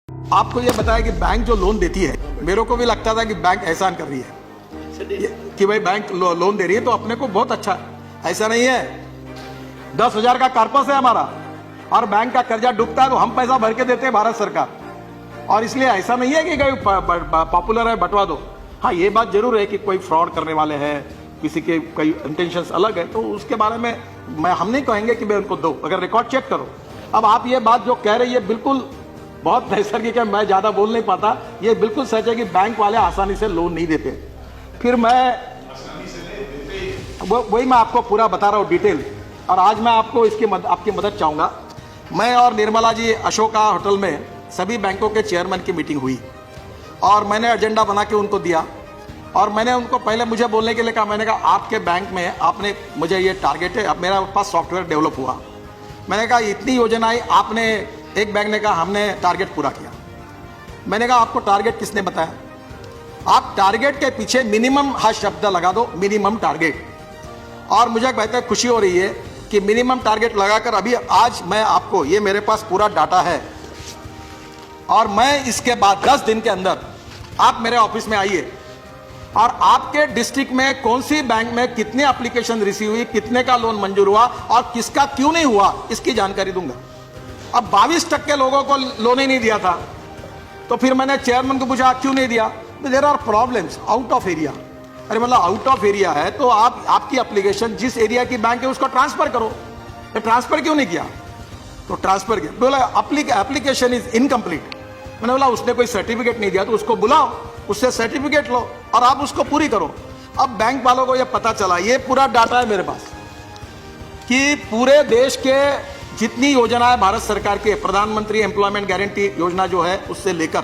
आपको ये बताया कि बैंक जो लोन देती है, मेरे को भी लगता था कि बैंक एहसान कर रही है कि भाई बैंक लोन दे रही है तो अपने को बहुत अच्छा है। ऐसा नहीं है। 10,000 का कॉर्पस है हमारा और बैंक का कर्जा डूबता है तो हम पैसा भर के देते हैं भारत सरकार। और इसलिए ऐसा नहीं है कि कोई पॉपुलर है बंटवा दो। हाँ, ये बात जरूर है कि कोई फ्रॉड करने वाले हैं, किसी के कई इंटेंशंस अलग है, तो उसके बारे में हम नहीं कहेंगे कि भाई उनको दो। अगर रिकॉर्ड चेक करो। अब आप ये बात जो कह रही है बिल्कुल बहुत नैसर्गिक है, मैं ज्यादा बोल नहीं पाता। ये बिल्कुल सच है कि बैंक वाले आसानी से लोन नहीं देते। फिर वही मैं आपको पूरा बता रहा हूँ डिटेल। और आज मैं आपको आपकी मदद चाहूंगा। मैं और निर्मला जी अशोका होटल में सभी बैंकों के चेयरमैन की मीटिंग हुई और मैंने एजेंडा बना के उनको दिया। और मैंने उनको पहले मुझे बोलने के लिए कहा, मैंने कहा आपके बैंक में आपने मुझे ये टारगेट है। अब मेरा पास सॉफ्टवेयर डेवलप हुआ। मैंने कहा इतनी योजनाएं आपने, एक बैंक ने कहा हमने टारगेट पूरा किया। मैंने कहा आपको टारगेट किसने बताया? आप टारगेट के पीछे मिनिमम शब्द लगा दो, मिनिमम टारगेट। और मुझे कहते हैं खुशी हो रही है कि मिनिमम टारगेट लगाकर अभी आज मैं आपको, ये मेरे पास पूरा डाटा है और मैं इसके बाद 10 दिन के अंदर आप मेरे ऑफिस में आइए और आपके डिस्ट्रिक्ट में कौन सी बैंक में कितने एप्लीकेशन रिसीव हुई, कितने का लोन मंजूर हुआ और किसका क्यों नहीं हुआ, इसकी जानकारी दूंगा। अब 22% लोगों को लोन ही नहीं दिया था, तो फिर मैंने चेयरमैन को पूछा क्यों नहीं दिया? There are problems out of area. अरे मतलब आउट ऑफ एरिया है तो आपकी एप्लीकेशन जिस एरिया की बैंक है उसको ट्रांसफर करो। तो ट्रांसफर क्यों नहीं किया? तो ट्रांसफर किया। बोला एप्लीकेशन इज इनकम्प्लीट। मैंने बोला उसने कोई सर्टिफिकेट नहीं दिया तो उसको बुलाओ, उससे सर्टिफिकेट लो और आप उसको पूरी करो। अब बैंक वालों को यह पता चला, ये पूरा डाटा है मेरे पास, कि पूरे देश के जितनी योजनाएं भारत सरकार की, प्रधानमंत्री एम्प्लॉयमेंट गारंटी योजना जो है उससे लेकर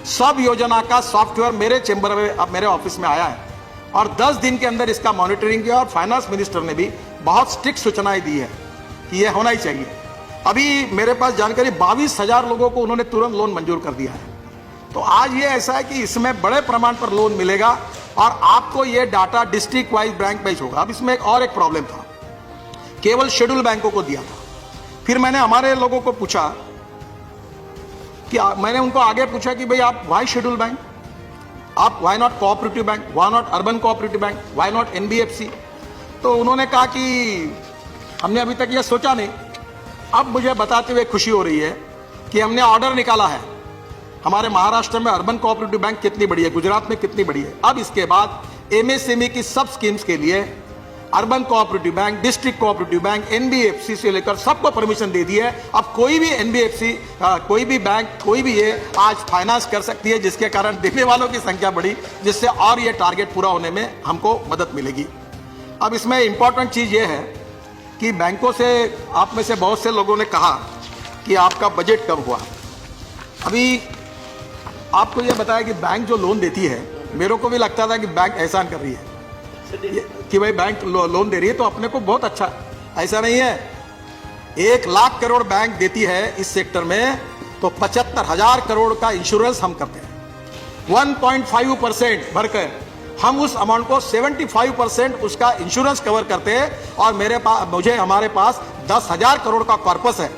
सब योजना का सॉफ्टवेयर मेरे चेंबर में, अब मेरे ऑफिस में आया है। और 10 दिन के अंदर इसका मॉनिटरिंग किया और फाइनेंस मिनिस्टर ने भी बहुत स्ट्रिक्ट सूचनाएं दी है कि यह होना ही चाहिए। अभी मेरे पास जानकारी 22,000 लोगों को उन्होंने तुरंत लोन मंजूर कर दिया है। तो आज ये ऐसा है कि इसमें बड़े प्रमाण पर लोन मिलेगा और आपको ये data district wise bank wise होगा। अब इसमें एक प्रॉब्लम था, केवल शेड्यूल बैंकों को दिया था। फिर मैंने हमारे लोगों को पूछा कि मैंने उनको आगे पूछा कि भाई आप व्हाई शेड्यूल बैंक, आप why not cooperative bank, why not urban cooperative bank, why not NBFC? तो उन्होंने कहा कि हमने अभी तक यह सोचा नहीं। अब मुझे बताते हुए खुशी हो रही है कि हमने ऑर्डर निकाला है। हमारे महाराष्ट्र में अर्बन कोऑपरेटिव बैंक कितनी बड़ी है, गुजरात में कितनी बड़ी है। अब इसके बाद एमएसएमई की सब स्कीम्स के लिए urban cooperative bank, district cooperative bank, NBFC से लेकर सबको परमिशन दे दी है। अब कोई भी एनबीएफसी, कोई भी बैंक, कोई भी ये आज फाइनेंस कर सकती है, जिसके कारण देने वालों की संख्या बढ़ी, जिससे और ये टारगेट पूरा होने में हमको मदद मिलेगी। अब इसमें इंपॉर्टेंट चीज ये है कि बैंकों से, आप में से बहुत से लोगों ने कहा कि आपका बजट कब हुआ। अभी आपको यह बताया कि बैंक जो लोन देती है, मेरे को भी लगता था कि बैंक एहसान कर रही है कि भाई बैंक लोन दे रही है तो अपने को बहुत अच्छा है। ऐसा नहीं है। 1 लाख करोड़ बैंक देती है इस सेक्टर में, तो 75,000 करोड़ का इंश्योरेंस हम करते हैं। 1.5% भरकर हम उस अमाउंट को 75% उसका इंश्योरेंस कवर करते हैं। और हमारे पास 10,000 करोड़ का कॉर्पस है।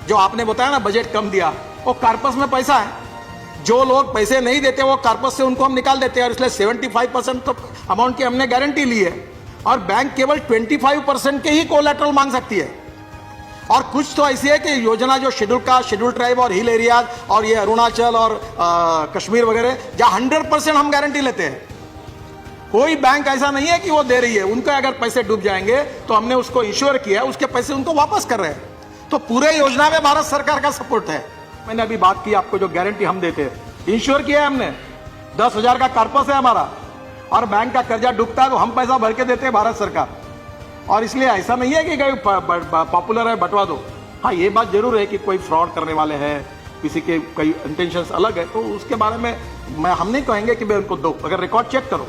जो आपने बताया ना बजट कम दिया, वो कॉर्पस में पैसा है। जो लोग पैसे नहीं देते वो कॉर्पस से उनको हम निकाल देते हैं। और इसलिए 75% तो अमाउंट की हमने गारंटी ली है। और बैंक केवल 25% के ही कोलैटरल मांग सकती है। और कुछ तो ऐसी है कि योजना जो शेड्यूल ट्राइब और हिल एरियाज और ये अरुणाचल और कश्मीर वगैरह, जहां 100% हम गारंटी लेते हैं। कोई बैंक ऐसा नहीं है कि वो दे रही है, उनके अगर पैसे डूब जाएंगे तो हमने उसको इंश्योर किया है, उसके पैसे उनको वापस कर रहे हैं। तो पूरे योजना में भारत सरकार का सपोर्ट है। मैंने अभी बात की आपको, जो गारंटी हम देते हैं, इंश्योर किया है हमने। 10,000 का कॉर्पस है हमारा और बैंक का कर्जा डूबता है तो हम पैसा भर के देते हैं भारत सरकार। और इसलिए ऐसा नहीं है कि कोई पॉपुलर है बंटवा दो। हाँ, ये बात जरूर है कि कोई फ्रॉड करने वाले हैं, किसी के कई इंटेंशंस अलग है, तो उसके बारे में हम नहीं कहेंगे कि भाई उनको दो। अगर रिकॉर्ड चेक करो।